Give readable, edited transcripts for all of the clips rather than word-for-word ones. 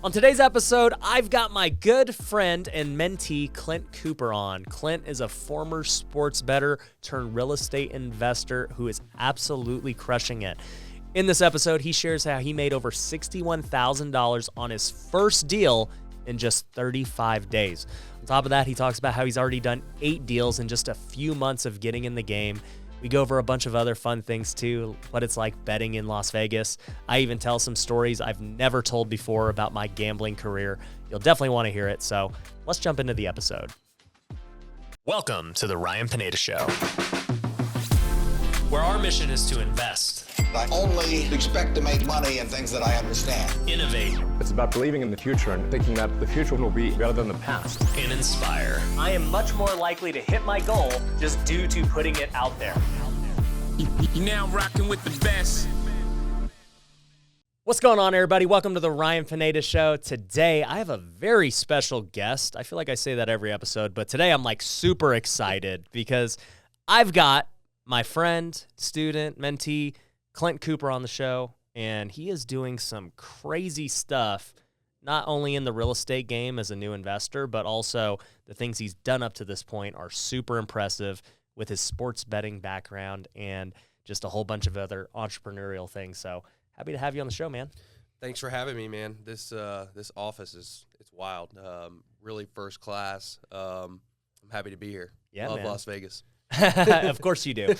On today's episode, I've got my good friend and mentee, Clint Cooper, on. Clint is a former sports bettor turned real estate investor who is absolutely crushing it. In this episode, he shares how he made over $61,000 on his first deal in just 35 days. On top of that, he talks about how he's already done 8 deals in just a few months of getting in the game. We go over a bunch of other fun things too, what it's like betting in Las Vegas. I even tell some stories I've never told before about my gambling career. You'll definitely want to hear it, so let's jump into the episode. Welcome to the Ryan Pineda Show, where our mission is to invest, I only expect to make money in things that I understand. innovate, It's about believing in the future and thinking that the future will be better than the past. and inspire. I am much more likely to hit my goal just due to putting it out there. You now rocking with the best. What's going on, everybody? Welcome to the Ryan Pineda Show. Today, I have a very special guest. I feel like I say that every episode, but today I'm like super excited because I've got my friend, student, mentee, Clint Cooper on the show, and he is doing some crazy stuff, not only in the real estate game as a new investor, but also the things he's done up to this point are super impressive with his sports betting background and just a whole bunch of other entrepreneurial things. So happy to have you on the show, man. Thanks for having me, man. This office it's wild. Really first class. I'm happy to be here. Yeah, Love man. Las Vegas. Of course you do.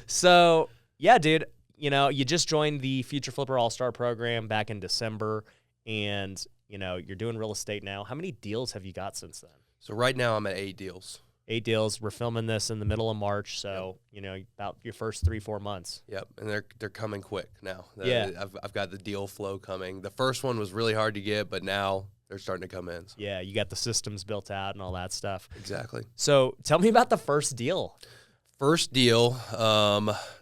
So, yeah, dude, you know, you just joined the Future Flipper All-Star program back in December, and, you know, you're doing real estate now. How many deals have you got since then? So right now I'm at 8 deals. 8 deals. We're filming this in the middle of March, so, you know, about your first 3-4 months. Yep, and they're coming quick now. Yeah. I've got the deal flow coming. The first one was really hard to get, but now they're starting to come in. So. Yeah, you got the systems built out and all that stuff. Exactly. So tell me about the first deal. First deal,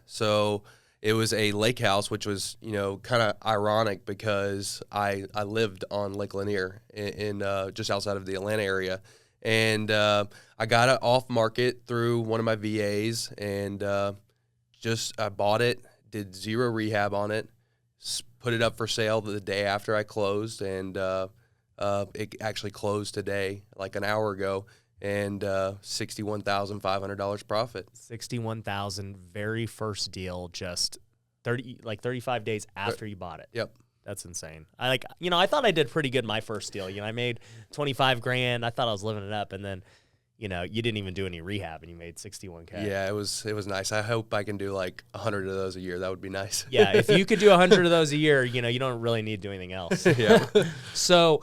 so it was a lake house, which was, you know, kind of ironic because I lived on Lake Lanier in just outside of the Atlanta area. And I got it off market through one of my VAs and I bought it, did 0 rehab on it, put it up for sale the day after I closed, and it actually closed today, like an hour ago. And $61,500 profit. $61,000, very first deal, just 35 days after you bought it. Yep. That's insane. I thought I did pretty good my first deal. You know, I made $25,000. I thought I was living it up, and then, you know, you didn't even do any rehab, and you made $61K. Yeah, it was nice. I hope I can do like 100 of those a year. That would be nice. Yeah, if you could do 100 of those a year, you know, you don't really need to do anything else. Yeah. So,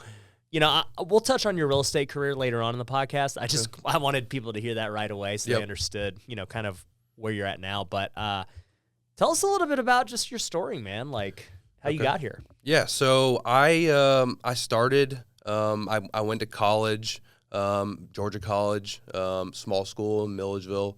you know, we'll touch on your real estate career later on in the podcast. I wanted people to hear that right away so they understood, you know, kind of where you're at now. But tell us a little bit about just your story, man, like how you got here. Yeah, so I started, I went to college, Georgia College, small school in Milledgeville,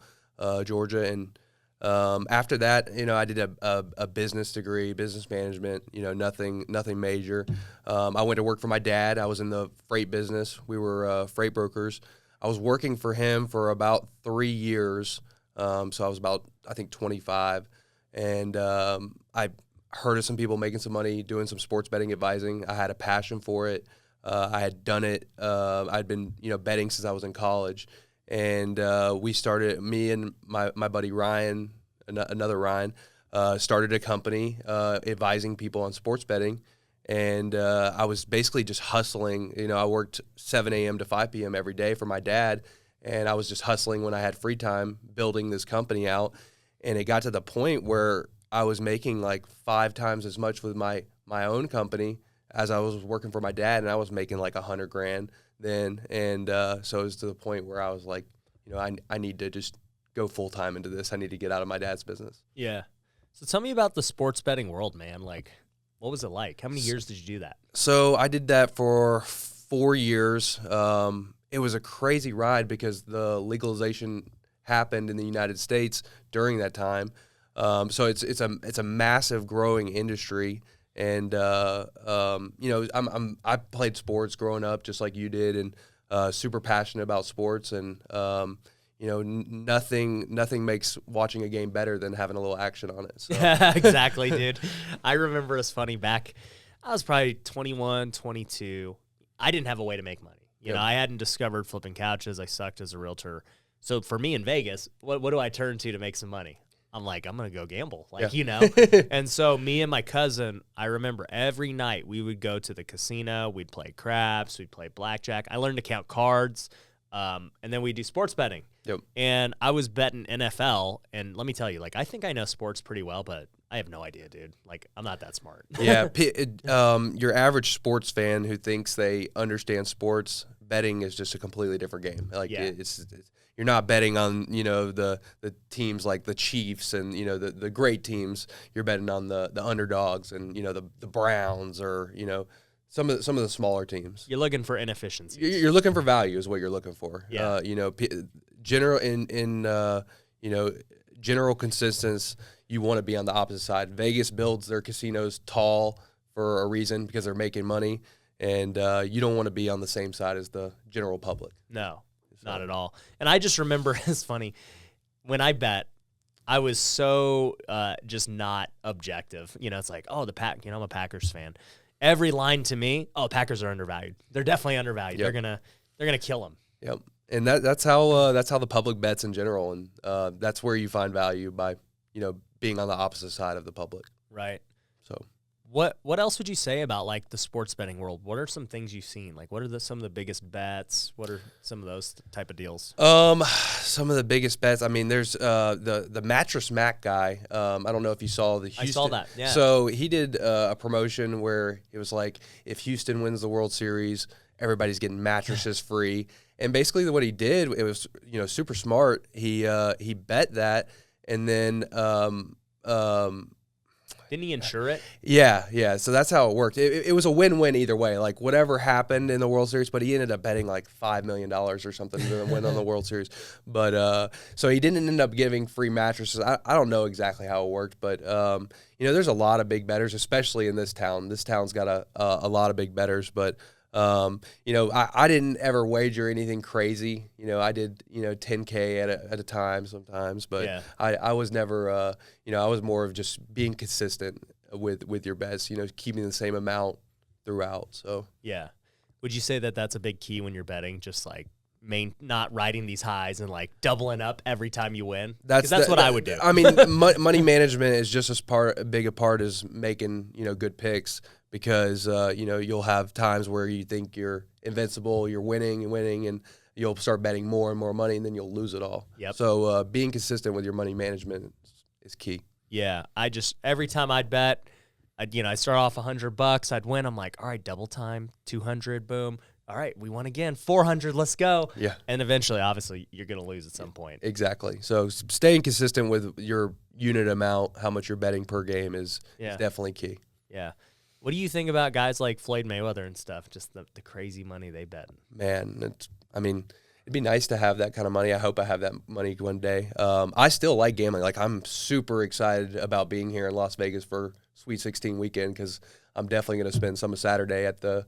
Georgia, and after that, you know, I did a business degree, business management, you know, nothing major. I went to work for my dad. I was in the freight business. We were freight brokers. I was working for him for about 3 years. So I was about, I think, 25. And I heard of some people making some money doing some sports betting advising. I had a passion for it. I had done it. I'd been, you know, betting since I was in college. And we started, me and my buddy Ryan, another Ryan, started a company advising people on sports betting. And I was basically just hustling. You know, I worked 7 a.m. to 5 p.m. every day for my dad. And I was just hustling when I had free time, building this company out. And it got to the point where I was making like 5 times as much with my own company as I was working for my dad. And I was making like $100,000 then. And so it was to the point where I was like, you know, I need to just go full time into this. I need to get out of my dad's business. Yeah. So tell me about the sports betting world, man. Like, what was it like? How many years did you do that? So I did that for 4 years. It was a crazy ride because the legalization happened in the United States during that time. So it's a massive growing industry. And you know, I played sports growing up just like you did, and super passionate about sports. And you know, nothing makes watching a game better than having a little action on it. So. Exactly, dude. I remember it's funny back. I was probably 21, 22. I didn't have a way to make money. You know, I hadn't discovered flipping couches. I sucked as a realtor. So for me in Vegas, what do I turn to make some money? I'm like, I'm going to go gamble, you know? And so me and my cousin, I remember every night we would go to the casino. We'd play craps. We'd play blackjack. I learned to count cards. And then we do sports betting. Yep. And I was betting NFL. And let me tell you, I think I know sports pretty well, but I have no idea, dude. I'm not that smart. Yeah. Your average sports fan who thinks they understand sports, betting is just a completely different game. It's you're not betting on, the teams like the Chiefs and, the great teams. You're betting on the underdogs and, the Browns or, some of the smaller teams. You're looking for inefficiencies. You're looking for value is what you're looking for. Yeah. General consistency, you want to be on the opposite side. Vegas builds their casinos tall for a reason because they're making money, and you don't want to be on the same side as the general public. No, not at all. And I just remember, it's funny, when I bet, I was so just not objective. It's like, oh, I'm a Packers fan. Every line to me, oh, Packers are undervalued. They're definitely undervalued. Yep. They're gonna kill them. Yep. And that's how the public bets in general, and that's where you find value by being on the opposite side of the public. Right. So what else would you say about the sports betting world? What are some things you've seen? What are some of the biggest bets? What are some of those type of deals? Some of the biggest bets. I mean, there's the Mattress Mac guy. I don't know if you saw the Houston. I saw that. Yeah. So he did a promotion where it was like, if Houston wins the World Series, everybody's getting mattresses free. And basically, what he did, it was super smart. He bet that, and then didn't he insure it? Yeah. So that's how it worked. It was a win-win either way. Whatever happened in the World Series, but he ended up betting $5 million or something to win on the World Series. But so he didn't end up giving free mattresses. I don't know exactly how it worked, but there's a lot of big bettors, especially in this town. This town's got a lot of big bettors, but. I didn't ever wager anything crazy. I did, 10K at a time sometimes, but yeah. I was never, I was more of just being consistent with your bets, keeping the same amount throughout. So, yeah. Would you say that that's a big key when you're betting? Just not riding these highs and doubling up every time you win? That's what I would do. I mean, money management is just as big a part as making, good picks. Because, you'll have times where you think you're invincible, you're winning, and you'll start betting more and more money, and then you'll lose it all. Yep. So being consistent with your money management is key. Yeah. Every time I'd bet, I'd start off $100, I'd win. I'm like, all right, double time, 200, boom. All right, we won again, 400, let's go. Yeah. And eventually, obviously, you're going to lose at some point. Exactly. So staying consistent with your unit amount, how much you're betting per game is definitely key. Yeah. What do you think about guys like Floyd Mayweather and stuff? Just the crazy money they bet. Man, it'd be nice to have that kind of money. I hope I have that money one day. I still like gambling. I'm super excited about being here in Las Vegas for Sweet 16 weekend because I'm definitely going to spend some of Saturday at the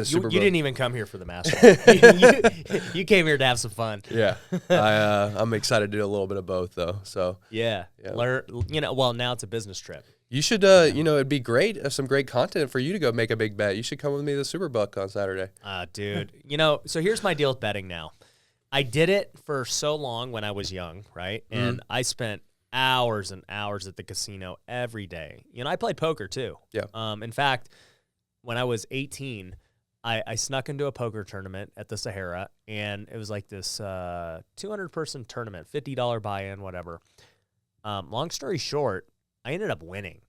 Super Bowl. You didn't even come here for the Masters. you came here to have some fun. Yeah, I'm excited to do a little bit of both though. So yeah. Learn. Well, now it's a business trip. You should, it'd be great, some great content for you to go make a big bet. You should come with me to the Superbuck on Saturday. Dude. So here's my deal with betting now. I did it for so long when I was young, right? Mm-hmm. And I spent hours and hours at the casino every day. I played poker too. Yeah. In fact, when I was 18, I snuck into a poker tournament at the Sahara, and it was like this 200-person tournament, $50 buy-in, whatever. Long story short, I ended up winning,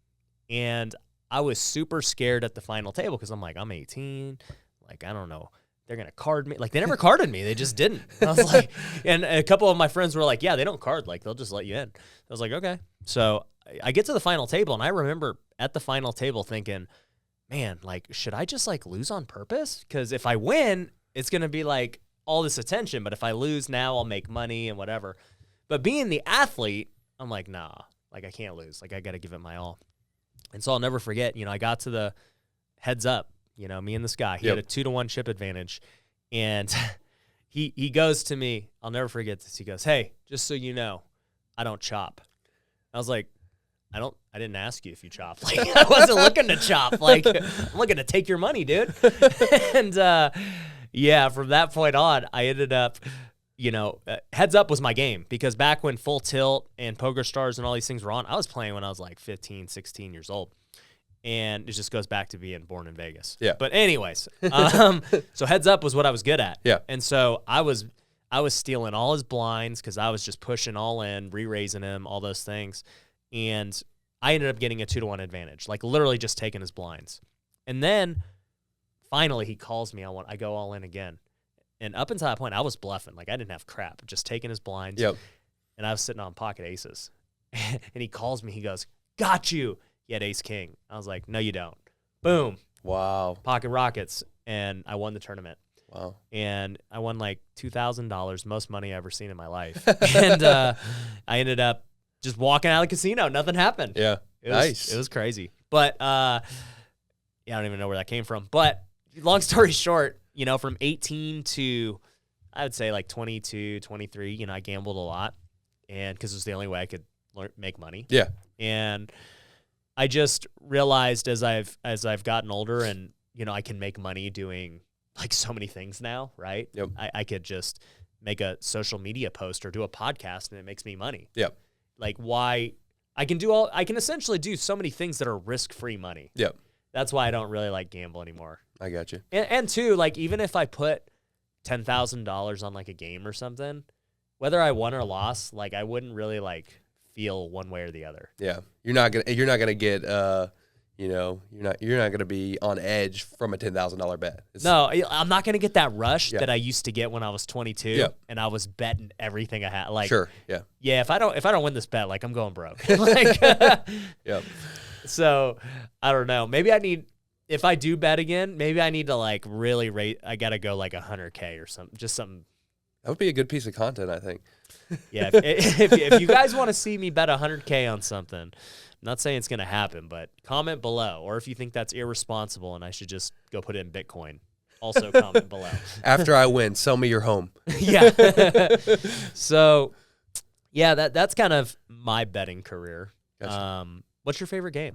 and I was super scared at the final table because I'm like, I'm 18, I don't know, they're gonna card me. They never carded me, they just didn't. I was like, and a couple of my friends were like, yeah, they don't card, they'll just let you in. I was like, okay. So I get to the final table, and I remember at the final table thinking, man, should I just lose on purpose? Because if I win, it's gonna be all this attention, but if I lose now, I'll make money and whatever. But being the athlete, I'm like, nah. I can't lose. I got to give it my all. And so I'll never forget, I got to the heads up, me and this guy. He had a 2-to-1 chip advantage. And he goes to me, I'll never forget this. He goes, hey, just so you know, I don't chop. I was like, I didn't ask you if you chopped. Like, I wasn't looking to chop. Like, I'm looking to take your money, dude. And yeah, from that point on, I ended up, Heads Up was my game, because back when Full Tilt and Poker Stars and all these things were on, I was playing when I was like 15, 16 years old. And it just goes back to being born in Vegas. Yeah. But anyways, so Heads Up was what I was good at. Yeah. And so I was stealing all his blinds because I was just pushing all in, re-raising him, all those things. And I ended up getting a 2-to-1 advantage, like literally just taking his blinds. And then finally he calls me. I go all in again. And up until that point, I was bluffing. Like, I didn't have crap, just taking his blinds. Yep. And I was sitting on pocket aces. And he calls me. He goes, "Got you." He had ace king. I was like, "No, you don't." Boom. Wow. Pocket rockets. And I won the tournament. Wow. And I won like $2,000, most money I've ever seen in my life. And I ended up just walking out of the casino. Nothing happened. Yeah. Nice. It was crazy. But yeah, I don't even know where that came from. But long story short, from 18 to, I would say like 22, 23, I gambled a lot, and because it was the only way I could make money. Yeah. And I just realized as I've gotten older, and I can make money doing like so many things now, right? Yep. I could just make a social media post or do a podcast, and it makes me money. Yep. Like, why I can essentially do so many things that are risk-free money. Yep. That's why I don't really like gamble anymore. I got you. And two, like, even if I put $10,000 on like a game or something, whether I won or lost, like, I wouldn't really like feel one way or the other. Yeah. You're not gonna get you're not gonna be on edge from a $10,000 bet. No, I'm not gonna get that rush that I used to get when I was 22, Yep. and I was betting everything I had. Like, Sure. Yeah. yeah, if I don't win this bet, like, I'm going broke. Like, Yep. so I don't know. Maybe if I do bet again, maybe I need to like really rate. I gotta go like 100K or something, just something. That would be a good piece of content, I think. Yeah, if you guys want to see me bet 100K on something, I'm not saying it's gonna happen, but comment below. Or if you think that's irresponsible and I should just go put it in Bitcoin, also comment below. After I win, sell me your home. Yeah. So, yeah, that's kind of my betting career. Gotcha. What's your favorite game?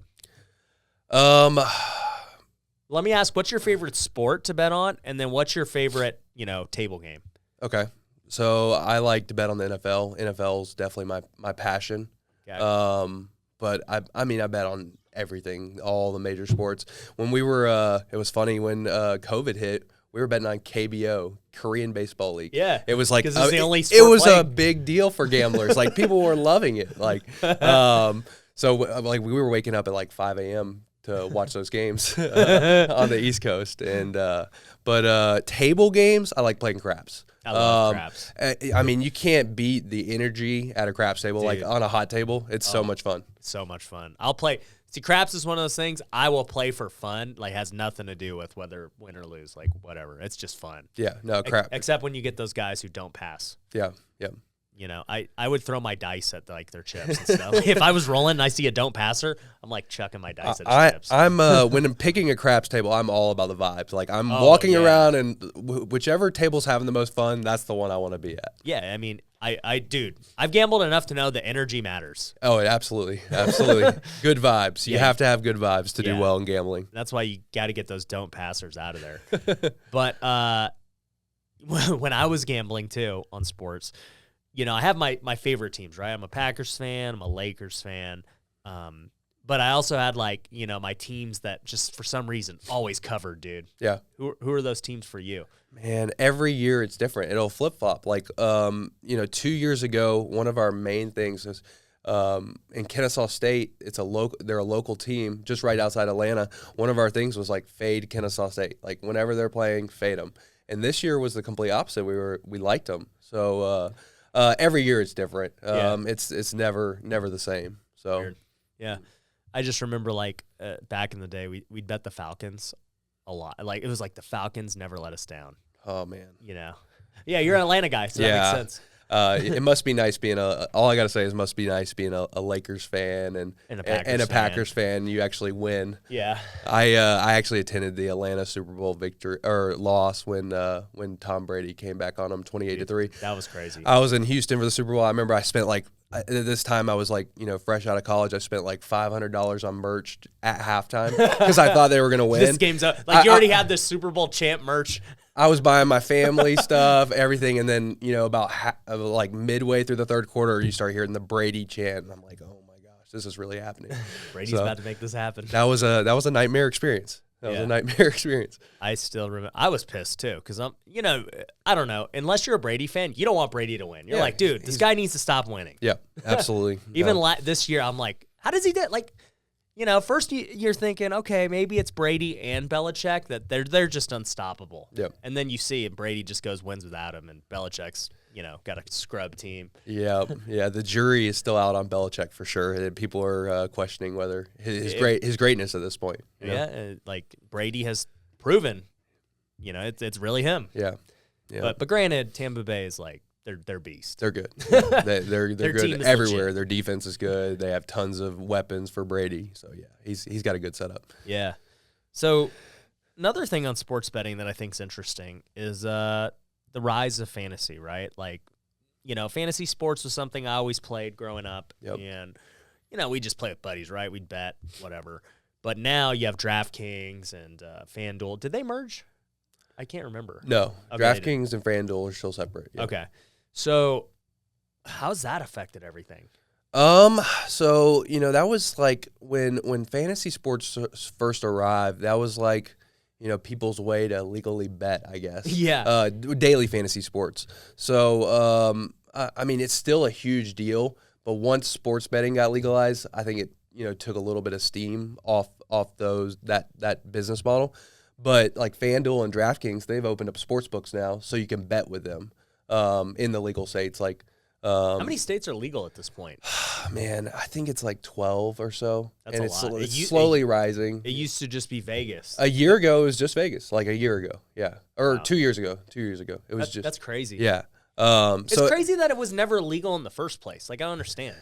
Let me ask, what's your favorite sport to bet on? And then what's your favorite, table game? Okay. So I like to bet on the NFL. NFL's definitely my passion. Okay. But I bet on everything, all the major sports. When we were, it was funny when COVID hit, we were betting on KBO, Korean Baseball League. Yeah. It was like, because it's the only it sport was playing. a big deal for gamblers. Like, people were loving it. Like, so like we were waking up at like 5 a.m. to watch those games on the East Coast. And but table games, I like playing craps. I love craps. I mean, you can't beat the energy at a craps table. Dude. Like on a hot table. It's so much fun. So much fun. I'll play. See, craps is one of those things I will play for fun. Like, has nothing to do with whether win or lose. Like, whatever. It's just fun. Yeah. No, crap. Except when you get those guys who don't pass. Yeah. Yeah. I would throw my dice at like their chips and stuff. Like, if I was rolling and I see a don't passer, I'm like chucking my dice at his chips. I'm when I'm picking a craps table, I'm all about the vibes. Like, I'm walking around, and whichever table's having the most fun, that's the one I want to be at. Yeah, I mean, dude, I've gambled enough to know that energy matters. Oh, absolutely, absolutely. Good vibes. You have to have good vibes to do well in gambling. That's why you got to get those don't passers out of there. But when I was gambling too on sports, I have my favorite teams, right? I'm a Packers fan. I'm a Lakers fan. But I also had like, my teams that just for some reason always covered, dude. Yeah. Who are those teams for you? Man, every year it's different. It'll flip-flop. Like, 2 years ago, one of our main things is in Kennesaw State, they're a local team just right outside Atlanta. One of our things was like fade Kennesaw State. Like, whenever they're playing, fade them. And this year was the complete opposite. We liked them. So every year it's different. It's never the same. So weird. Yeah. I just remember like back in the day, we'd bet the Falcons a lot. Like, it was like the Falcons never let us down. Oh man. Yeah, you're an Atlanta guy, so that makes sense. It must be nice being all I gotta say is must be nice being a Lakers fan and a Packers fan. You actually win. Yeah. I actually attended the Atlanta Super Bowl victory or loss when Tom Brady came back on them 28-3. That was crazy. I was in Houston for the Super Bowl. I remember I spent like this time I was like, fresh out of college. I spent like $500 on merch at halftime because I thought they were going to win. This game's up. Like you already had the Super Bowl champ merch. I was buying my family stuff, everything, and then about like midway through the third quarter, you start hearing the Brady chant, and I'm like, oh my gosh, this is really happening. Brady's about to make this happen. That was a nightmare experience. That was a nightmare experience. I still remember. I was pissed too because I don't know. Unless you're a Brady fan, you don't want Brady to win. You're like, dude, this guy needs to stop winning. Yeah, absolutely. Even this year, I'm like, how does he do? Like, first you're thinking, okay, maybe it's Brady and Belichick that they're just unstoppable. Yep. And then you see, and Brady just wins without him, and Belichick's got a scrub team. Yeah. The jury is still out on Belichick for sure. And people are questioning whether his greatness at this point. Like Brady has proven, it's really him. Yeah. But granted, Tampa Bay is like they're beasts. They're good. They're good everywhere. Legit. Their defense is good. They have tons of weapons for Brady. So yeah, he's got a good setup. Yeah. So another thing on sports betting that I think is interesting is the rise of fantasy, right? Like, fantasy sports was something I always played growing up. Yep. And, we just play with buddies, right? We'd bet, whatever. But now you have DraftKings and FanDuel. Did they merge? I can't remember. No. Okay, DraftKings and FanDuel are still separate. Yeah. Okay. So how's that affected everything? So, that was like when fantasy sports first arrived, that was like, people's way to legally bet, I guess. Yeah. Daily fantasy sports. So, I mean, it's still a huge deal, but once sports betting got legalized, I think it, took a little bit of steam off that business model. But like FanDuel and DraftKings, they've opened up sports books now, so you can bet with them in the legal states. Like, how many states are legal at this point? Man, I think it's like 12 or so. That's and a lot. It's slowly rising. It used to just be Vegas. A year ago, it was just Vegas. Like a year ago, yeah, or 2 years ago. 2 years ago, it was that's crazy. Yeah. It's crazy that it was never legal in the first place. Like I don't understand.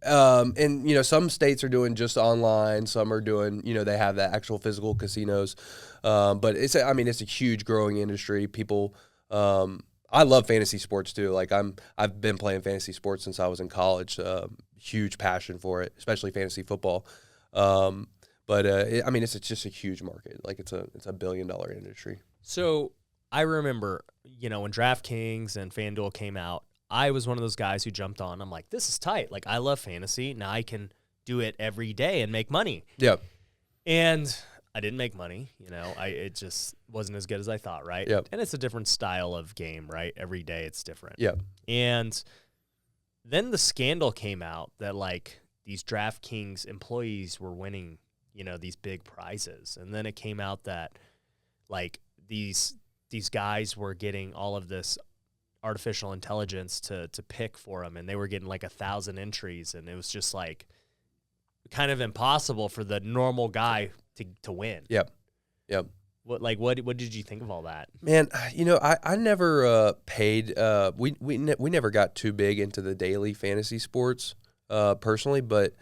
And some states are doing just online. Some are doing, they have the actual physical casinos. But it's a huge growing industry. People, I love fantasy sports too. Like I've been playing fantasy sports since I was in college. Huge passion for it, especially fantasy football. It's just a huge market. Like it's a $1 billion industry. So I remember, when DraftKings and FanDuel came out, I was one of those guys who jumped on. I'm like, this is tight. Like, I love fantasy. Now I can do it every day and make money. Yep. And I didn't make money. It just wasn't as good as I thought, right? Yep. And it's a different style of game, right? Every day it's different. Yep. And then the scandal came out that, like, these DraftKings employees were winning, these big prizes. And then it came out that, like, these guys were getting all of this artificial intelligence to pick for them, and they were getting like 1,000 entries, and it was just like kind of impossible for the normal guy to win. Yep. What did you think of all that? Man, I never paid. We never got too big into the daily fantasy sports personally, but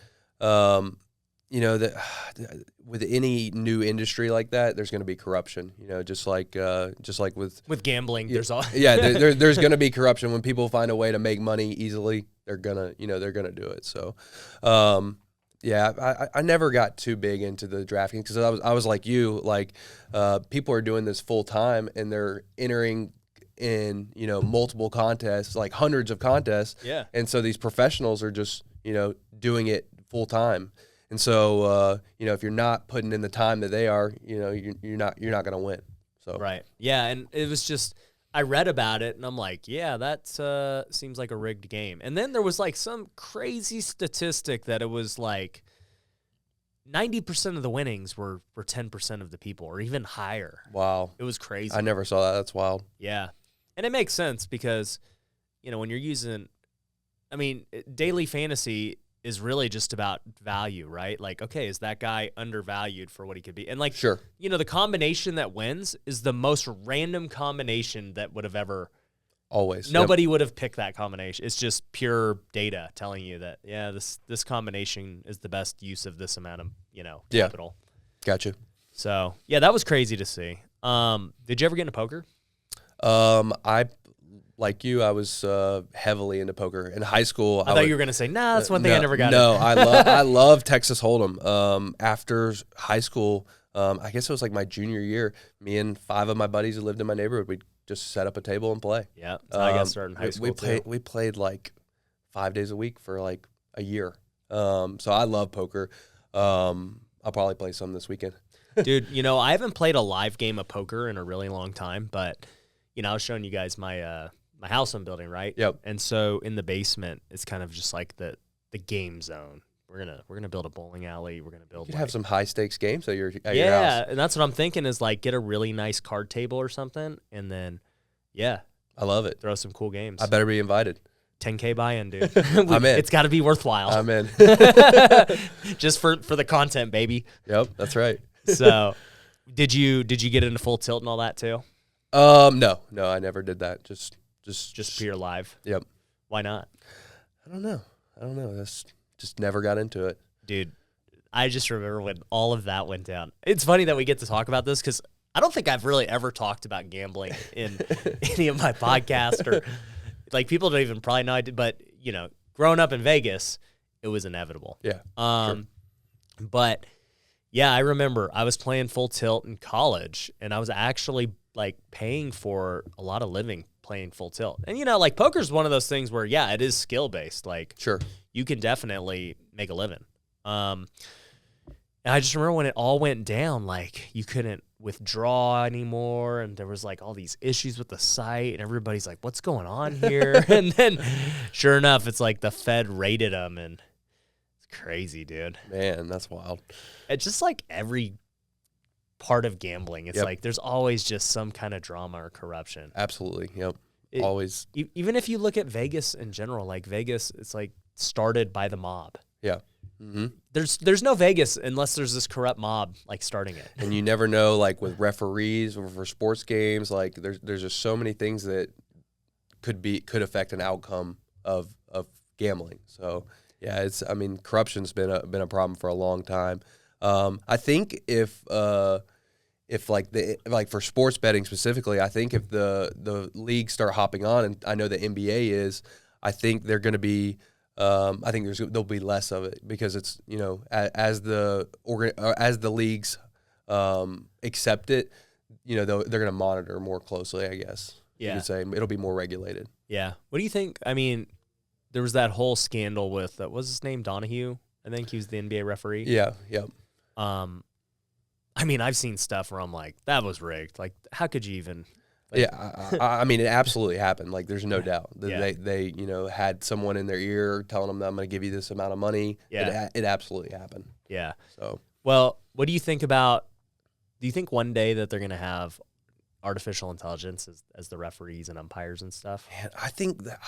with any new industry like that, there's going to be corruption. Just like with gambling, there's all there's going to be corruption. When people find a way to make money easily, they're gonna do it. So, I never got too big into the drafting because I was like you, like people are doing this full time and they're entering in multiple contests, like hundreds of contests. Yeah, and so these professionals are just doing it full time. And so, if you're not putting in the time that they are, you're not going to win. So right, yeah, and it was just I read about it and I'm like, yeah, that seems like a rigged game. And then there was like some crazy statistic that it was like 90% of the winnings were 10% of the people, or even higher. Wow, it was crazy. I never saw that. That's wild. Yeah, and it makes sense because when you're using, daily fantasy is really just about value, right? Like, okay, is that guy undervalued for what he could be? And like, sure, the combination that wins is the most random combination that would have ever. Always. Nobody would have picked that combination. It's just pure data telling you that, yeah, this combination is the best use of this amount of, capital. Gotcha. So, yeah, that was crazy to see. Did you ever get into poker? I like you, I was heavily into poker in high school. I thought you were gonna say, nah, that's one thing I never got. No, I love Texas Hold'em. After high school, I guess it was like my junior year. Me and 5 of my buddies who lived in my neighborhood, we'd just set up a table and play. Yeah, I got started in high school too. We played like 5 days a week for like a year. So I love poker. I'll probably play some this weekend. Dude, I haven't played a live game of poker in a really long time, but I was showing you guys my my house I'm building, right? Yep. And so in the basement, it's kind of just like the game zone. We're gonna build a bowling alley. We're gonna build. You have some high stakes games at your house. Yeah, and that's what I'm thinking is like get a really nice card table or something, and then I love it. Throw some cool games. I better be invited. 10K buy-in, dude. I'm in. It's got to be worthwhile. I'm in. Just for the content, baby. Yep, that's right. So, did you get into full tilt and all that too? No, I never did that. Just pure live. Yep. Why not? I don't know. That's just never got into it. Dude, I just remember when all of that went down. It's funny that we get to talk about this because I don't think I've really ever talked about gambling in any of my podcasts or like people don't even probably know I did, but growing up in Vegas, it was inevitable. Yeah. Sure. But yeah, I remember I was playing full tilt in college and I was actually like paying for a lot of living playing full tilt. And like poker's one of those things where it is skill based. Like sure. You can definitely make a living. And I just remember when it all went down, like you couldn't withdraw anymore, and there was like all these issues with the site, and everybody's like, "What's going on here?" And then, sure enough, it's like the Fed raided them, and it's crazy, dude. Man, that's wild. It's just like every part of gambling. It's like there's always just some kind of drama or corruption. Absolutely, yep. Always. Even if you look at Vegas in general, like Vegas, it's like started by the mob. Yeah. Mm-hmm. There's no Vegas unless there's this corrupt mob like starting it. And you never know, like with referees or for sports games, like there's just so many things that could affect an outcome of gambling. So corruption's been a problem for a long time. I think if for sports betting specifically, I think if the leagues start hopping on, and I know the NBA is, I think they're going to be. I think there'll be less of it because it's as the leagues accept it, they're going to monitor more closely. I guess you could say it'll be more regulated. Yeah. What do you think? I mean, there was that whole scandal with what was his name, Donahue? I think he was the NBA referee. Yeah. Yep. I mean, I've seen stuff where I'm like, that was rigged. Like, how could you even? I mean, it absolutely happened. Like, there's no doubt that they had someone in their ear telling them that I'm going to give you this amount of money. Yeah, it absolutely happened. Yeah. So, well, what do you think about? Do you think one day that they're going to have artificial intelligence as the referees and umpires and stuff? Man, I think that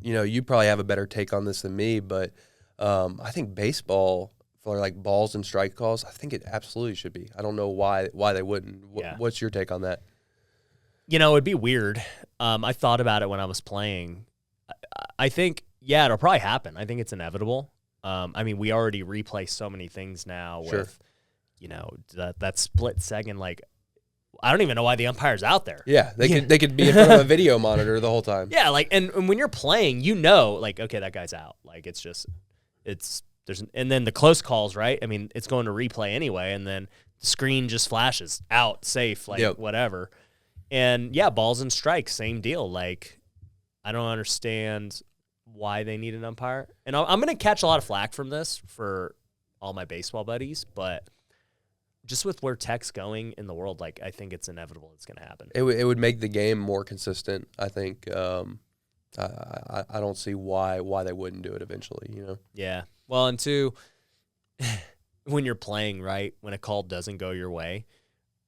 you probably have a better take on this than me, but I think baseball for like balls and strike calls, I think it absolutely should be. I don't know why they wouldn't. What's your take on that? It'd be weird. I thought about it when I was playing. I think, it'll probably happen. I think it's inevitable. I mean, we already replay so many things now with, that split second. Like, I don't even know why the umpire's out there. Yeah, they could be in front of a video monitor the whole time. Yeah, like, and when you're playing, like, okay, that guy's out. Like, and then the close calls, right? I mean, it's going to replay anyway, and then the screen just flashes out, safe, like whatever. And balls and strikes, same deal. Like, I don't understand why they need an umpire. And I'm going to catch a lot of flack from this for all my baseball buddies, but just with where tech's going in the world, like, I think it's inevitable it's going to happen. It would make the game more consistent, I think. I don't see why they wouldn't do it eventually, Yeah. Well, and two, when you're playing, right, when a call doesn't go your way,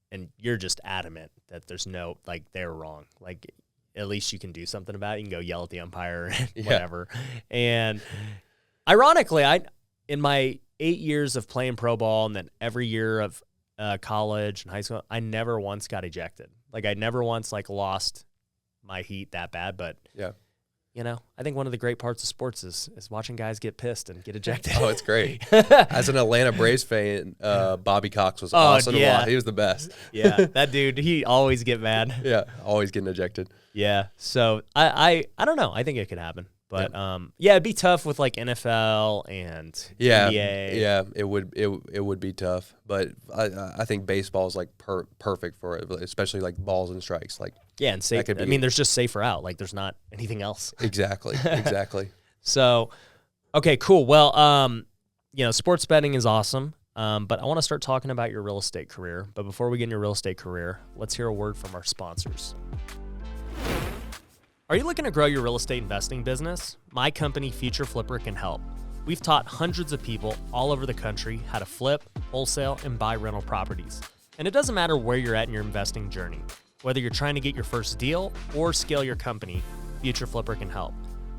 and you're just adamant that there's no, like, they're wrong. Like, at least you can do something about it. You can go yell at the umpire and whatever. And ironically, in my 8 years of playing pro ball and then every year of college and high school, I never once got ejected. Like, I never once, like, lost my heat that bad. But you know, I think one of the great parts of sports is watching guys get pissed and get ejected. Oh, it's great. As an Atlanta Braves fan, Bobby Cox was awesome to watch. He was the best. Yeah, that dude, he always get mad. Yeah, always getting ejected. Yeah, so I don't know. I think it could happen. But it'd be tough with like NFL and NBA. Yeah, it would be tough. But I think baseball is like perfect for it, especially like balls and strikes. Like and safe. I mean, there's just safer out. Like there's not anything else. Exactly. So, okay, cool. Well, you know, sports betting is awesome. But I want to start talking about your real estate career. But before we get in your real estate career, let's hear a word from our sponsors. Are you looking to grow your real estate investing business? My company, Future Flipper, can help. We've taught hundreds of people all over the country how to flip, wholesale, and buy rental properties. And it doesn't matter where you're at in your investing journey. Whether you're trying to get your first deal or scale your company, Future Flipper can help.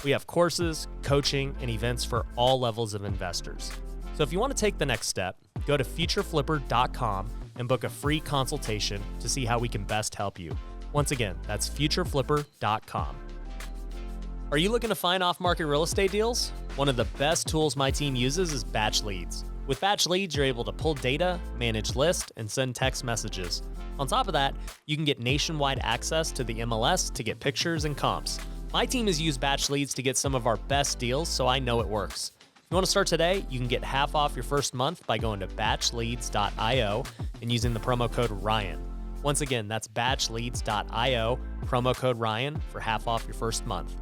We have courses, coaching, and events for all levels of investors. So if you want to take the next step, go to futureflipper.com and book a free consultation to see how we can best help you. Once again, that's futureflipper.com. Are you looking to find off-market real estate deals? One of the best tools my team uses is Batch Leads. With Batch Leads, you're able to pull data, manage lists, and send text messages. On top of that, you can get nationwide access to the MLS to get pictures and comps. My team has used Batch Leads to get some of our best deals, so I know it works. If you want to start today, you can get half off your first month by going to batchleads.io and using the promo code Ryan. Once again, that's batchleads.io, promo code Ryan for half off your first month.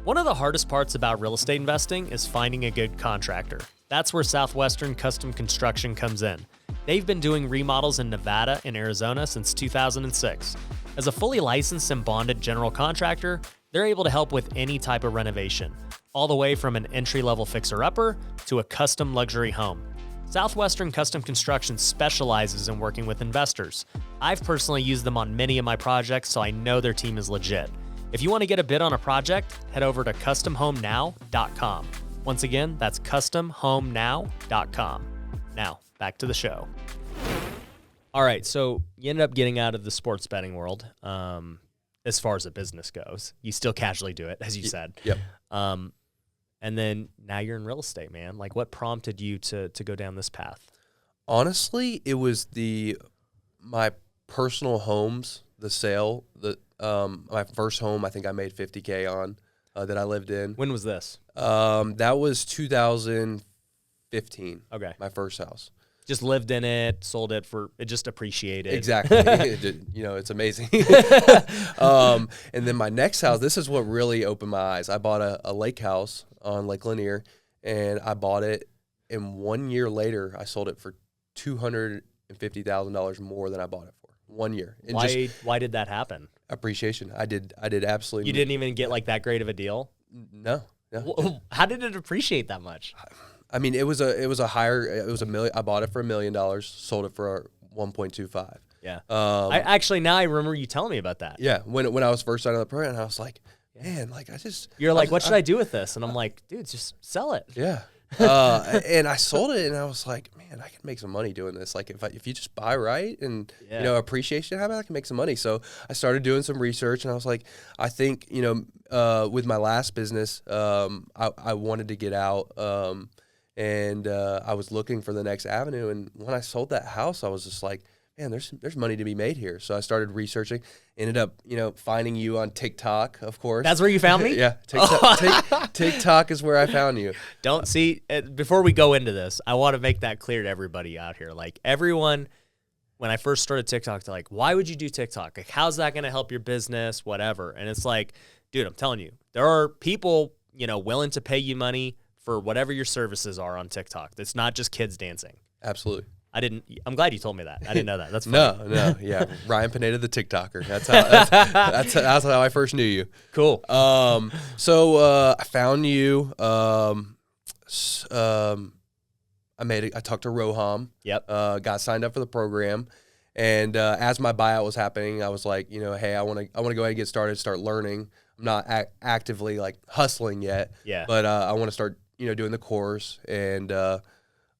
One of the hardest parts about real estate investing is finding a good contractor. That's where Southwestern Custom Construction comes in. They've been doing remodels in Nevada and Arizona since 2006. As a fully licensed and bonded general contractor, they're able to help with any type of renovation, all the way from an entry-level fixer-upper to a custom luxury home. Southwestern Custom Construction specializes in working with investors. I've personally used them on many of my projects, so I know their team is legit. If you want to get a bid on a project, head over to customhomenow.com. Once again, that's customhomenow.com. Now, back to the show. All right, so you ended up getting out of the sports betting world as far as a business goes. You still casually do it, as you said. Yep. And then now you're in real estate, man. Like, what prompted you to go down this path? Honestly, it was my personal homes, the sale, my first home. I think I made $50K on that I lived in. When was this? That was 2015. Okay, my first house. Just lived in it, sold it it just appreciated. Exactly. It's amazing. And then my next house, this is what really opened my eyes. I bought a lake house on Lake Lanier, and I bought it, and 1 year later, I sold it for $250,000 more than I bought it for. 1 year. And why did that happen? Appreciation. I did absolutely. You didn't even get like that great of a deal? No. How did it appreciate that much? I mean, it was $1 million. I bought it for $1 million, sold it for 1.25. Yeah. Now I remember you telling me about that. Yeah. When I was first starting the program, I was like, man, like You're like, what should I do with this? And I'm like, dude, just sell it. Yeah. And I sold it, and I was like, man, I can make some money doing this. Like if you just buy right and appreciation happen, I can make some money. So I started doing some research, and I was like, I think with my last business, I wanted to get out, and I was looking for the next avenue. And when I sold that house, I was just like, man, there's money to be made here. So I started researching, ended up, finding you on TikTok, of course. That's where you found me? Yeah. TikTok is where I found you. Before we go into this, I want to make that clear to everybody out here. Like everyone, when I first started TikTok, they're like, why would you do TikTok? Like, how's that going to help your business? Whatever. And it's like, dude, I'm telling you, there are people, willing to pay you money for whatever your services are on TikTok. It's not just kids dancing. Absolutely. I'm glad you told me that. I didn't know that. That's funny. No, yeah. Ryan Pineda, the TikToker. That's how I first knew you. Cool. So I found you. I talked to Roham. Yep. Got signed up for the program, and as my buyout was happening, I was like, hey, I want to go ahead and get started, start learning. I'm not actively like hustling yet. Yeah. But I want to start, doing the course, and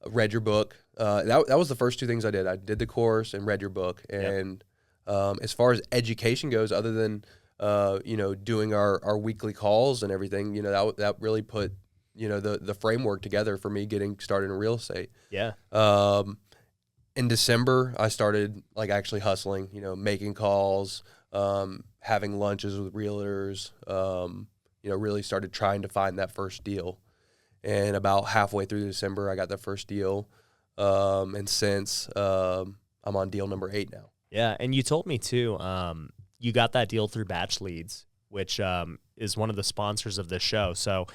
read your book. That was the first two things I did. I did the course and read your book. And as far as education goes, other than doing our weekly calls and everything, that really put, the framework together for me getting started in real estate. Yeah. In December, I started like actually hustling, making calls, having lunches with realtors, really started trying to find that first deal. And about halfway through December, I got that first deal. And since I'm on deal number 8 now. Yeah. And you told me too, you got that deal through Batch Leads, which is one of the sponsors of this show. So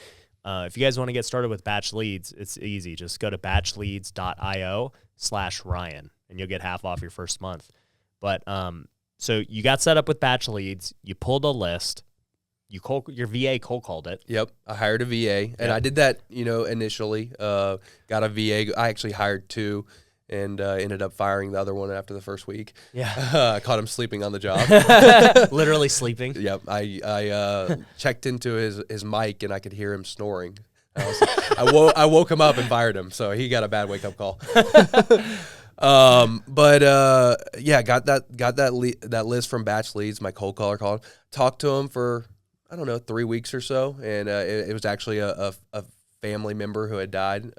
if you guys want to get started with Batch Leads, it's easy. Just go to batchleads.io/Ryan, and you'll get half off your first month. But so you got set up with Batch Leads. You pulled a list. Your VA cold called it. Yep, I hired a VA, and I did that, initially. Got a VA. I actually hired 2. And ended up firing the other one after the first week. Yeah. I caught him sleeping on the job. Literally sleeping. Yep. I checked into his mic, and I could hear him snoring. I woke him up and fired him, so he got a bad wake-up call. Got that list from Batch Leads. My cold caller called. Talked to him for, 3 weeks or so, and it was actually a family member who had died.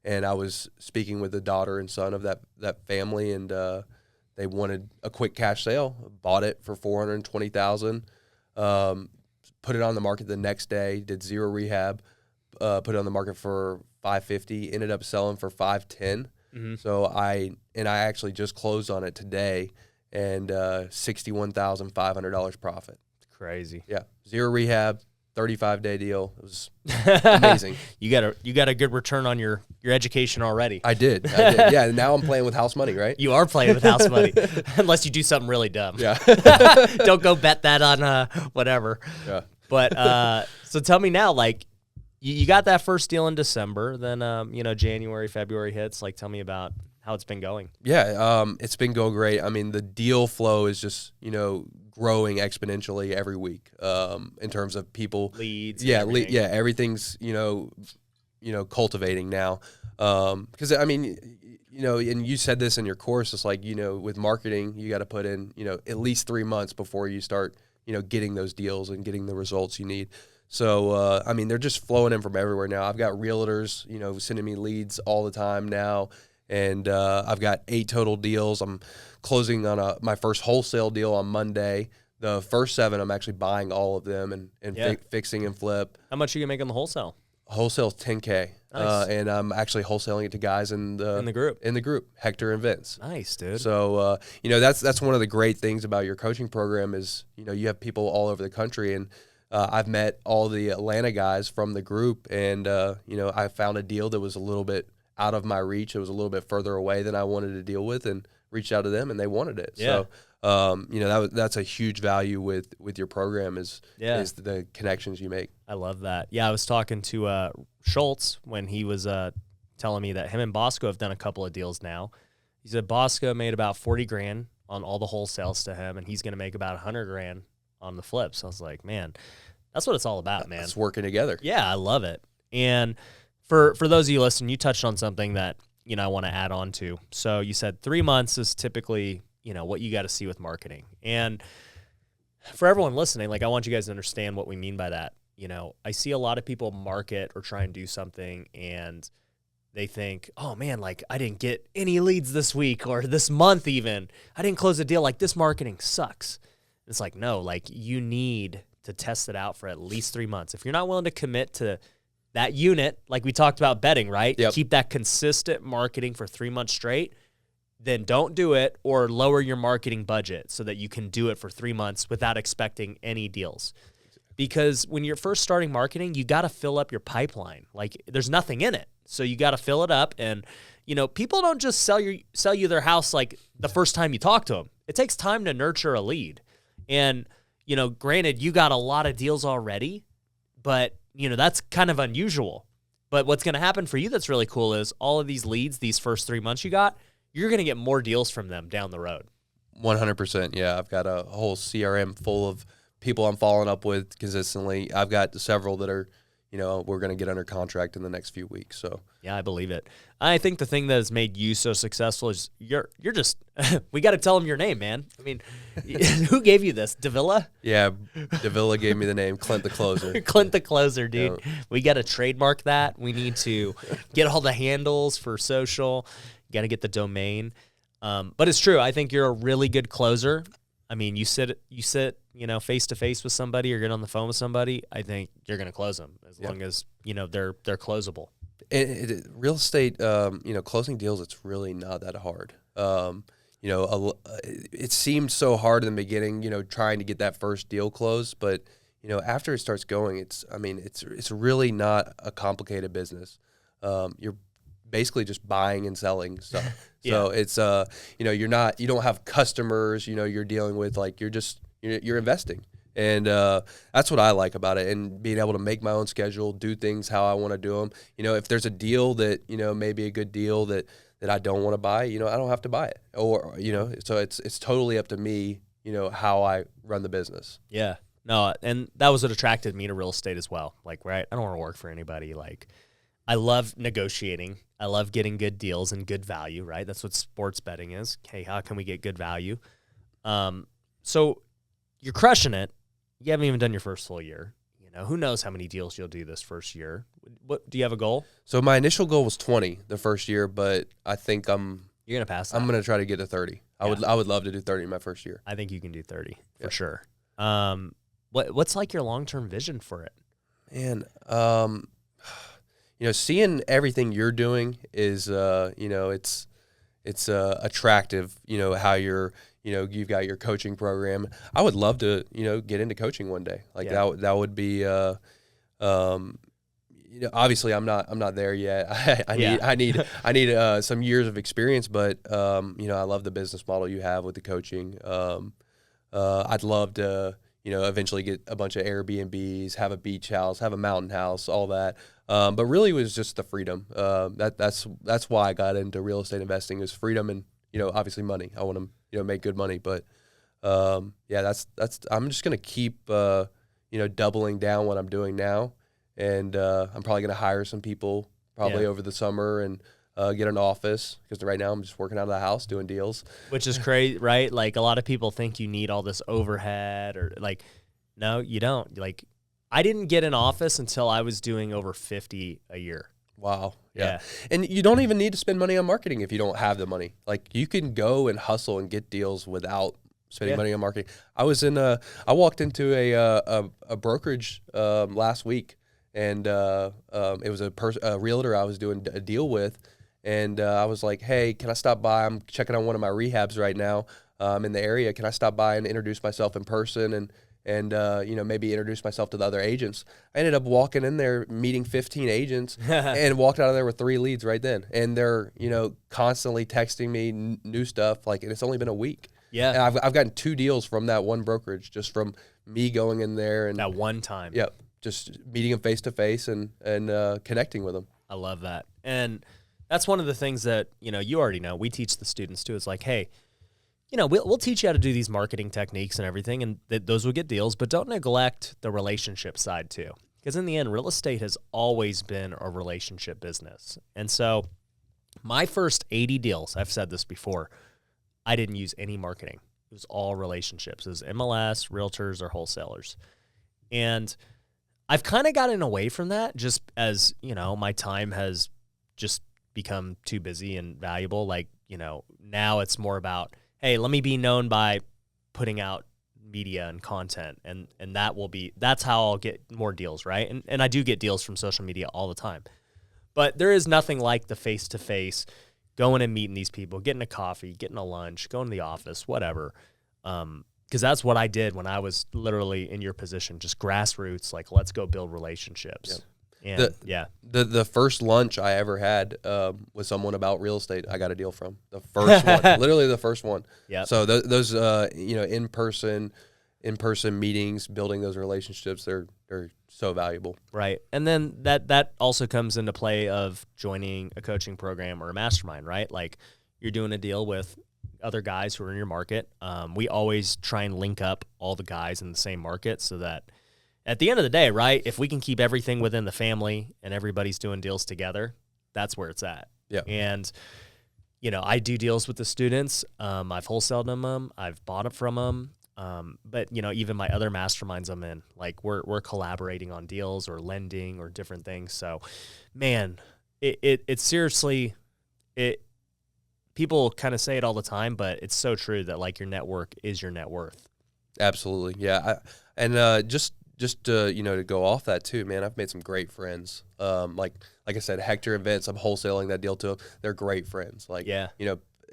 And I was speaking with the daughter and son of that family, and they wanted a quick cash sale. Bought it for $420,000. Put it on the market the next day. Did 0 rehab. Put it on the market for $550,000. Ended up selling for $510,000. Mm-hmm. So I actually just closed on it today, and $61,500 profit. Crazy. Yeah, 0 rehab. 35-day deal. It was amazing. You got a good return on your education already. I did. Yeah, now I'm playing with house money, right? You are playing with house money, unless you do something really dumb. Yeah. Don't go bet that on whatever. Yeah. But so tell me now, like, you got that first deal in December, then January, February hits. Like, tell me about how it's been going. Yeah, it's been going great. I mean, the deal flow is just growing exponentially every week in terms of people leads. Yeah, everything's cultivating now. Because I mean, and you said this in your course. It's like with marketing, you got to put in at least 3 months before you start getting those deals and getting the results you need. So I mean, they're just flowing in from everywhere now. I've got realtors sending me leads all the time now. And I've got 8 total deals. I'm closing on my first wholesale deal on Monday. The first 7, I'm actually buying all of them and fixing and flip. How much are you making on the wholesale? Wholesale's $10K. Nice. And I'm actually wholesaling it to guys in the group, Hector and Vince. Nice, dude. So that's one of the great things about your coaching program is you have people all over the country, and I've met all the Atlanta guys from the group, and I found a deal that was a little bit out of my reach. It was a little bit further away than I wanted to deal with, and reached out to them, and they wanted it. Yeah. So, that's a huge value with your program is the connections you make. I love that. Yeah, I was talking to Schultz when he was telling me that him and Bosco have done a couple of deals now. He said Bosco made about $40,000 on all the wholesales to him, and he's going to make about $100,000 on the flips. So I was like, man, that's what it's all about, man. It's working together. Yeah, I love it. And for those of you listening, you touched on something that I want to add on to. So you said 3 months is typically what you got to see with marketing. And for everyone listening, like, I want you guys to understand what we mean by that. I see a lot of people market or try and do something, and they think, oh man, like, I didn't get any leads this week or this month even. I didn't close a deal. Like, this marketing sucks. It's like, no, like, you need to test it out for at least 3 months. If you're not willing to commit to that unit, like we talked about betting, right? Yep. Keep that consistent marketing for 3 months straight, then don't do it, or lower your marketing budget so that you can do it for 3 months without expecting any deals. Because when you're first starting marketing, you got to fill up your pipeline. Like, there's nothing in it. So you got to fill it up. And, people don't just sell you their house like the first time you talk to them. It takes time to nurture a lead. And, granted, you got a lot of deals already, but that's kind of unusual. But what's going to happen for you that's really cool is all of these leads, these first 3 months you're going to get more deals from them down the road. 100%. Yeah, I've got a whole CRM full of people I'm following up with consistently. I've got several that are, we're going to get under contract in the next few weeks. So Yeah, I believe it. I think the thing that has made you so successful is you're just we got to tell them your name, man. I mean, who gave you this? Davila? yeah, Davila gave me the name Clint the Closer. Clint the Closer, dude. We got to trademark that. We need to get all the handles for social. Got to get the domain. But it's true. I think you're a really good closer. I mean, you sit, face to face with somebody or get on the phone with somebody. I think you're going to close them as long as they're closable. Real estate, closing deals, it's really not that hard. It seemed so hard in the beginning, trying to get that first deal closed, but after it starts going, it's really not a complicated business. You're basically just buying and selling stuff. So it's you don't have customers, you're dealing with you're investing. And that's what I like about it, and being able to make my own schedule, do things how I want to do them. If there's a deal that, may be a good deal that I don't want to buy, I don't have to buy it. Or, so it's totally up to me, how I run the business. Yeah. No, and that was what attracted me to real estate as well. Like, right, I don't want to work for anybody. Like, I love negotiating. I love getting good deals and good value, right? That's what sports betting is. Okay, how can we get good value? So you're crushing it. You haven't even done your first full year. Who knows how many deals you'll do this first year? What do you have a goal? So my initial goal was 20 the first year, but I think you're gonna pass that. I'm gonna try to get to 30. I would love to do 30 in my first year. I think you can do 30 for sure. What's like your long-term vision for it? Man, seeing everything you're doing is it's attractive. How you're you've got your coaching program. I would love to get into coaching one day. That would be obviously I'm not there yet. I need some years of experience, but I love the business model you have with the coaching. I'd love to eventually get a bunch of Airbnbs, have a beach house, have a mountain house, all that. But really it was just the freedom. That's why I got into real estate investing, is freedom and obviously money. I want to make good money, but that's I'm just gonna keep doubling down what I'm doing now, and I'm probably gonna hire some people over the summer and get an office, because right now I'm just working out of the house doing deals, which is crazy, right? Like, a lot of people think you need all this overhead, or no, you don't. Like, I didn't get an office until I was doing over 50 a year. Wow. Yeah. And you don't even need to spend money on marketing if you don't have the money. Like, you can go and hustle and get deals without spending money on marketing. I walked into a brokerage last week, and it was a realtor I was doing a deal with, and I was like, hey, can I stop by? I'm checking on one of my rehabs right now in the area. Can I stop by and introduce myself in person and maybe introduce myself to the other agents? I ended up walking in there, meeting 15 agents, and walked out of there with 3 leads right then. And they're, constantly texting me new stuff. And it's only been a week. Yeah. And I've gotten 2 deals from that one brokerage, just from me going in there. And that one time. Yep. Just meeting them face to face and connecting with them. I love that. And that's one of the things that, you already know. We teach the students too. It's like, hey, we'll teach you how to do these marketing techniques and everything, and those will get deals, but don't neglect the relationship side too. Because in the end, real estate has always been a relationship business. And so my first 80 deals, I've said this before, I didn't use any marketing. It was all relationships. It was MLS, realtors, or wholesalers. And I've kind of gotten away from that, just as, my time has just become too busy and valuable. Now it's more about, hey, let me be known by putting out media and content, and that's how I'll get more deals, right? And I do get deals from social media all the time. But there is nothing like the face-to-face, going and meeting these people, getting a coffee, getting a lunch, going to the office, whatever. Because that's what I did when I was literally in your position, just grassroots, let's go build relationships. Yep. And the first lunch I ever had with someone about real estate, I got a deal from the first one, literally the first one. Yeah. So those in person meetings, building those relationships, they're so valuable. Right. And then that also comes into play of joining a coaching program or a mastermind, right? Like, you're doing a deal with other guys who are in your market. We always try and link up all the guys in the same market so that At the end of the day, right, if we can keep everything within the family and everybody's doing deals together, that's where it's at. Yeah. And, I do deals with the students. I've wholesaled them. I've bought it from them. But, even my other masterminds I'm in, like we're collaborating on deals or lending or different things. So, man, it seriously, people kind of say it all the time, but it's so true that like your network is your net worth. Absolutely. Yeah. Just to go off that too, man, I've made some great friends. Like I said, Hector and Vince, I'm wholesaling that deal to them. They're great friends. Like,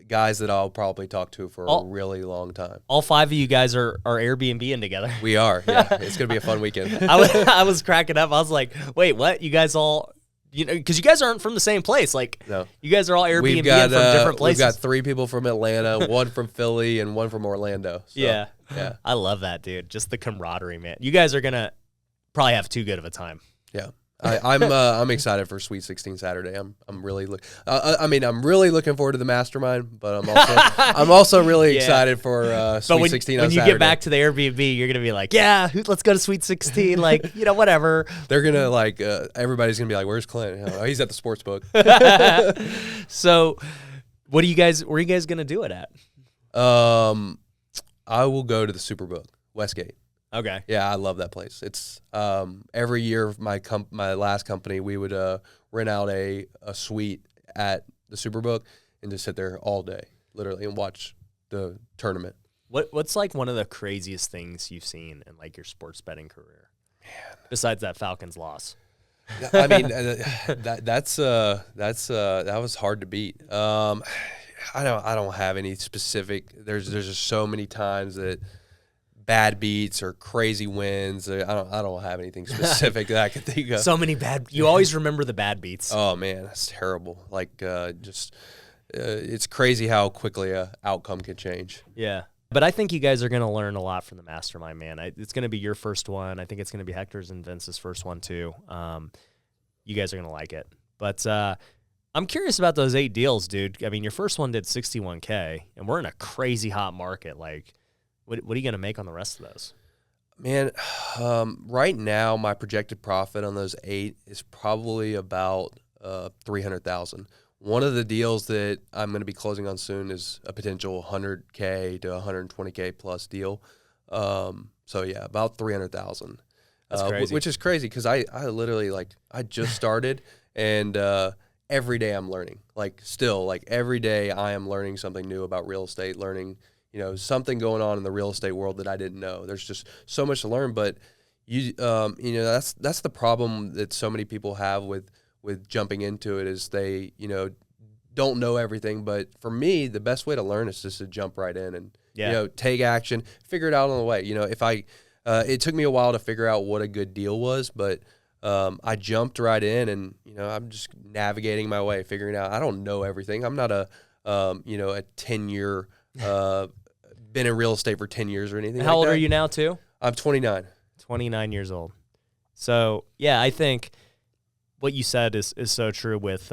guys that I'll probably talk to for a really long time. All 5 of you guys are Airbnb-ing together. We are. Yeah. It's going to be a fun weekend. I was cracking up. I was like, wait, what? You guys all, because you guys aren't from the same place. Like, no. You guys are all Airbnb from different places. We've got 3 people from Atlanta, 1 from Philly, and 1 from Orlando. So, yeah. Yeah. I love that, dude. Just the camaraderie, man. You guys are going to probably have too good of a time. Yeah. I'm excited for Sweet 16 Saturday. I'm really I'm really looking forward to the mastermind, but I'm also really excited for Sweet 16 on Saturday. When you get back to the Airbnb, you're gonna be like, let's go to Sweet 16, like whatever. They're gonna everybody's gonna be like, where's Clint? Oh, he's at the sports book. So, where are you guys gonna do it at? I will go to the Superbook, Westgate. Okay. Yeah, I love that place. It's every year my last company, we would rent out a suite at the Superbook and just sit there all day, literally, and watch the tournament. What's like one of the craziest things you've seen in like your sports betting career? Man. Besides that Falcons loss. I mean, that was hard to beat. I don't have any specific. There's just so many times that bad beats or crazy wins. I don't have anything specific that I can think of. So many bad. You always remember the bad beats. Oh man, that's terrible. Like it's crazy how quickly a outcome can change. Yeah, but I think you guys are going to learn a lot from the mastermind, man. It's going to be your first one. I think it's going to be Hector's and Vince's first one too. You guys are going to like it. But I'm curious about those 8 deals, dude. I mean, your first one did $61K, and we're in a crazy hot market. Like, what are you going to make on the rest of those? Man, right now my projected profit on those 8 is probably about $300,000. One of the deals that I'm going to be closing on soon is a potential $100K to $120K plus deal. So yeah, about $300,000. That's crazy. Which is crazy because I literally I just started and every day I'm learning. Every day I am learning something new about real estate, learning something going on in the real estate world that I didn't know. There's just so much to learn, but that's the problem that so many people have with jumping into it is they, don't know everything. But for me, the best way to learn is just to jump right in and, take action, figure it out on the way. It took me a while to figure out what a good deal was, but I jumped right in and, I'm just navigating my way, figuring out, I don't know everything. I'm not a 10-year, been in real estate for 10 years or anything. How old are you now too? I'm 29. 29 years old. So yeah, I think what you said is so true with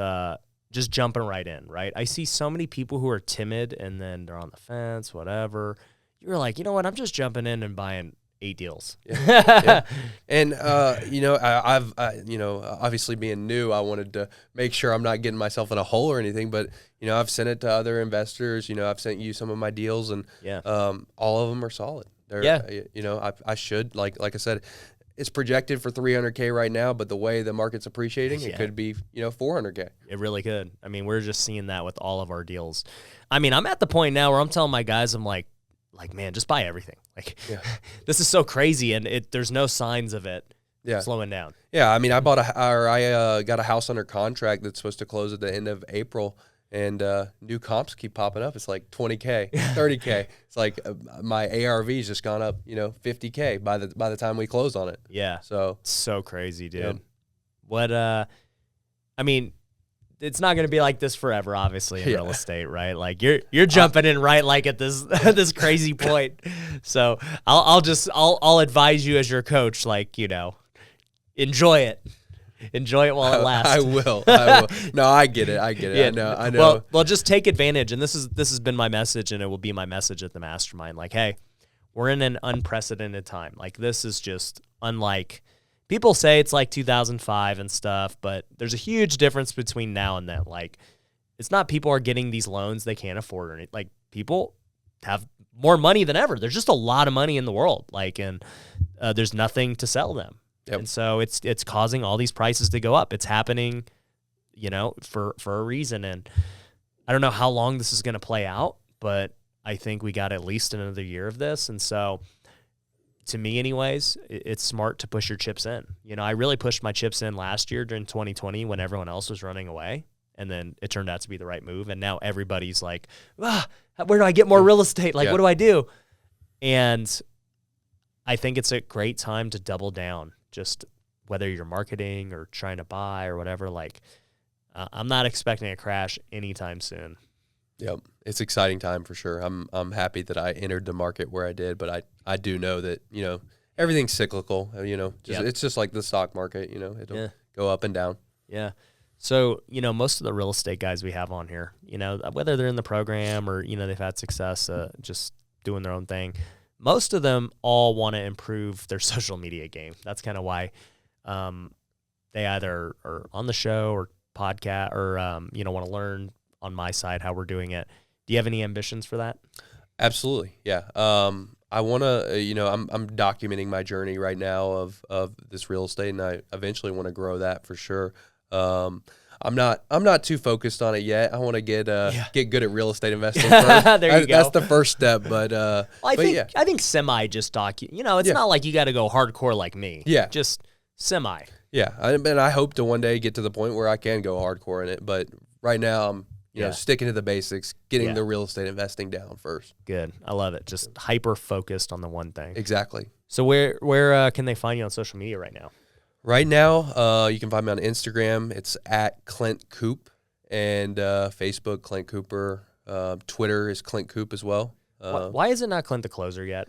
just jumping right in, right? I see so many people who are timid and then they're on the fence, whatever. You're like, you know what? I'm just jumping in and buying 8 deals. Yeah. And, I've obviously being new, I wanted to make sure I'm not getting myself in a hole or anything, but, I've sent it to other investors, I've sent you some of my deals and, all of them are solid. I should, like I said, it's projected for $300K right now, but the way the market's appreciating, it could be, $400K. It really could. I mean, we're just seeing that with all of our deals. I mean, I'm at the point now where I'm telling my guys, I'm like, man, just buy everything. This is so crazy, and there's no signs of it slowing down. Yeah, I mean, I got a house under contract that's supposed to close at the end of April, and new comps keep popping up. It's like $20K, $30K. It's like my ARV's just gone up, $50K by the time we close on it. Yeah, so crazy, dude. Yeah. What? I mean, it's not going to be like this forever, obviously, in real estate, right? Like you're jumping in right like at this this crazy point. So I'll advise you as your coach, enjoy it. Enjoy it while it lasts. I will. No, I get it. Yeah. I know. Well, just take advantage. And this has been my message, and it will be my message at the mastermind. Like, hey, we're in an unprecedented time. Like, this is just unlike people say it's like 2005 and stuff, but there's a huge difference between now and then. Like, it's not people are getting these loans they can't afford or anything. Like, people have more money than ever. There's just a lot of money in the world. Like, and there's nothing to sell them. Yep. And so it's causing all these prices to go up. It's happening, for a reason. And I don't know how long this is going to play out, but I think we got at least another year of this. And so, to me anyways, it's smart to push your chips in. I really pushed my chips in last year during 2020 when everyone else was running away. And then it turned out to be the right move. And now everybody's like, where do I get more real estate? Like, what do I do? And I think it's a great time to double down, just whether you're marketing or trying to buy or whatever. Like, I'm not expecting a crash anytime soon. Yep. It's exciting time for sure. I'm happy that I entered the market where I did, but I do know that, everything's cyclical, it's just like the stock market, it'll go up and down. Yeah. So, most of the real estate guys we have on here, whether they're in the program or, they've had success just doing their own thing, most of them all want to improve their social media game. That's kind of why they either are on the show or podcast or, want to learn on my side how we're doing it. Do you have any ambitions for that? Absolutely. Yeah. I want to, I'm documenting my journey right now of this real estate, and I eventually want to grow that for sure. I'm not too focused on it yet. I want to get good at real estate investing first. There you go. That's the first step, but I think semi just it's not like you got to go hardcore like me. Yeah. Just semi. Yeah. And I hope to one day get to the point where I can go hardcore in it, but right now I'm sticking to the basics, getting the real estate investing down first. Good. I love it. Just hyper focused on the one thing. Exactly. So where can they find you on social media right now? Right now, you can find me on Instagram. It's at Clint Coop, and Facebook, Clint Cooper. Twitter is Clint Coop as well. Why is it not Clint the Closer yet?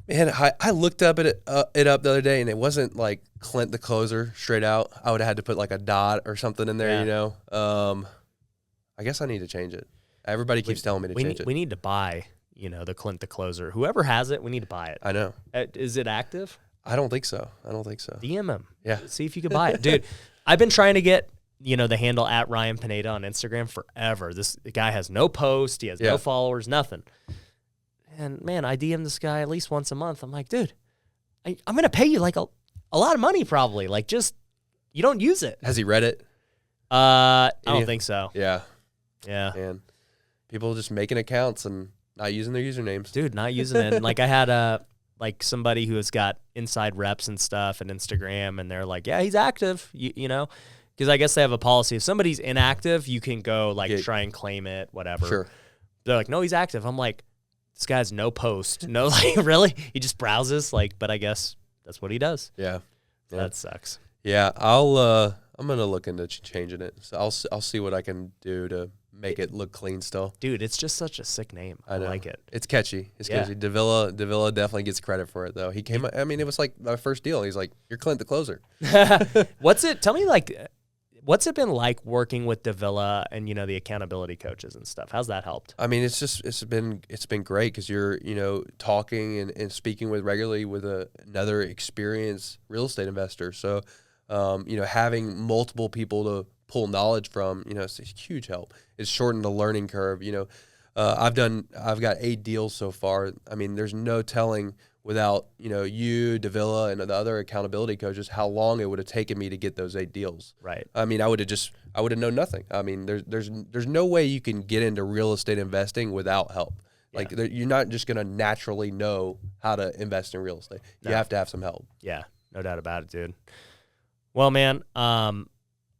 Man, I looked up it up the other day, and it wasn't like Clint the Closer straight out. I would have had to put like a dot or something in there, I guess I need to change it. Everybody keeps telling me to change it. We need to buy, the Clint the Closer. Whoever has it, we need to buy it. I know. Is it active? I don't think so. DM him. Yeah. See if you could buy it. Dude, I've been trying to get, the handle at Ryan Pineda on Instagram forever. This guy has no post. He has no followers, nothing. And, man, I DM this guy at least once a month. I'm like, dude, I'm going to pay you like a lot of money probably. Like, just, you don't use it. Has he read it? I don't think so. Yeah. Yeah. And people just making accounts and not using their usernames. Dude, not using it. And, like, I had somebody who has got inside reps and stuff and Instagram, and they're like, yeah, he's active, because I guess they have a policy. If somebody's inactive, you can go, try and claim it, whatever. Sure. They're like, no, he's active. I'm like, this guy has no post. No, really? He just browses, but I guess that's what he does. Yeah. That sucks. Yeah, I'm going to look into changing it. So I'll see what I can do to make it look clean still. Dude, it's just such a sick name. I like it. It's catchy. Catchy. Davila definitely gets credit for it, though. He came, it was like my first deal. He's like, you're Clint the Closer. Tell me, what's it been like working with Davila and, the accountability coaches and stuff? How's that helped? It's been great because you're, talking and speaking regularly with another experienced real estate investor. So, having multiple people to pull knowledge from, it's a huge help. It's shortened the learning curve. I've got 8 deals so far. There's no telling without, you, Davila, and the other accountability coaches, how long it would have taken me to get those 8 deals. Right. I would have known nothing. There's no way you can get into real estate investing without help. You're not just going to naturally know how to invest in real estate. You have to have some help. Yeah, no doubt about it, dude. Well, man,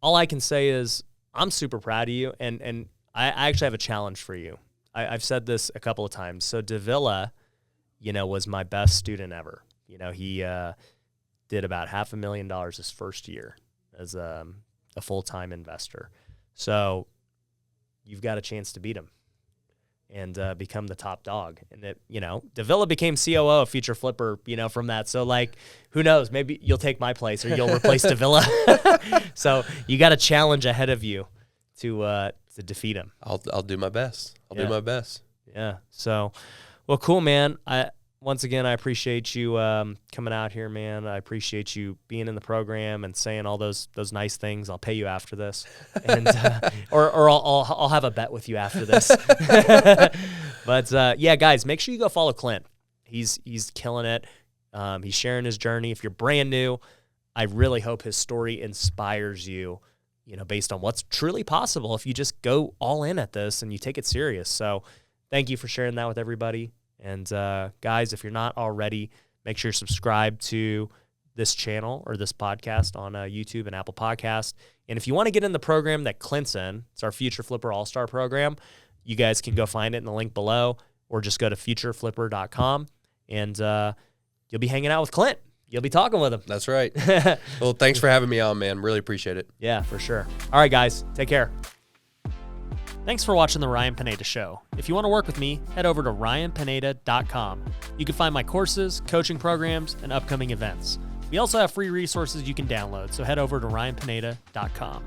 all I can say is I'm super proud of you, and I actually have a challenge for you. I've said this a couple of times. So Davila, was my best student ever. He did about $500,000 his first year as a full-time investor. So you've got a chance to beat him and become the top dog. And Davila became COO of Future Flipper, from that. So who knows? Maybe you'll take my place or you'll replace Davila. So you got a challenge ahead of you to defeat him. I'll do my best. I'll do my best. Yeah. So, well, cool, man. once again, I appreciate you coming out here, man. I appreciate you being in the program and saying all those nice things. I'll pay you after this, and or I'll have a bet with you after this. But yeah, guys, make sure you go follow Clint. He's killing it. He's sharing his journey. If you're brand new, I really hope his story inspires you, based on what's truly possible if you just go all in at this and you take it serious. So thank you for sharing that with everybody. And guys, if you're not already, make sure you subscribe to this channel or this podcast on YouTube and Apple Podcast. And if you want to get in the program that Clint's in, it's our Future Flipper All-Star program. You guys can go find it in the link below, or just go to futureflipper.com, and you'll be hanging out with Clint. You'll be talking with him. That's right. Well, thanks for having me on, man. Really appreciate it. Yeah, for sure. All right, guys, take care. Thanks for watching The Ryan Pineda Show. If you want to work with me, head over to ryanpineda.com. You can find my courses, coaching programs, and upcoming events. We also have free resources you can download, so head over to ryanpineda.com.